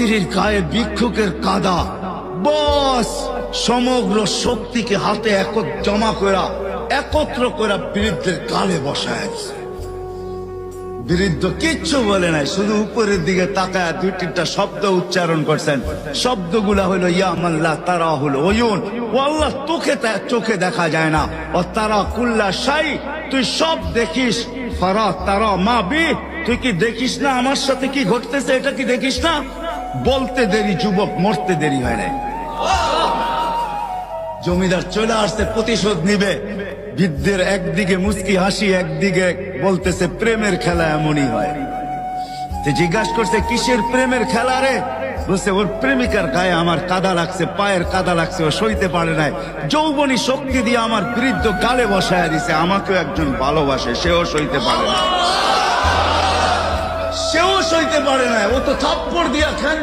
স্ত্রীর গায়ে ভিক্ষুকের কাদা, বস সমগ্র শক্তিকে হাতে একত্র করা বৃদ্ধের গালে বসায়। বৃদ্ধ কিচ্ছু বলে নাই, শুধু উপরের দিকে তাকায় দুই তিনটা শব্দ উচ্চারণ করছেন। শব্দগুলা হলো ইয়া মাল্লা তারা হলো ওয়ুন, ও আল্লাহ চোখে দেখা যায় না, ও তারা কুল্লা শাই, তুই সব দেখিস, ফারা তারা মা বি, তুই কি দেখিস না আমার সাথে কি ঘটতেছে, এটা কি দেখিস না? বলতে দেরি যুবক, মরতে দেরি হয় না। জমিদার চলে আসছে, প্রতিশোধ নিবে। বৃদ্ধের একদিকে মুস্কি হাসি, একদিকে বলতেছে প্রেমের খেলা এমনই হয়। জিজ্ঞাসা করছে কিসের প্রেমের খেলা রে? বলছে ওর প্রেমিকার গায়ে আমার কাদা লাগছে, পায়ের কাদা লাগছে, ও সইতে পারে নাই, যৌবনী শক্তি দিয়ে আমার বৃদ্ধ গালে বসায় দিছে। আমাকেও একজন ভালোবাসে, সেও সইতে পারে না, ও তো থাপ্পড় দিয়া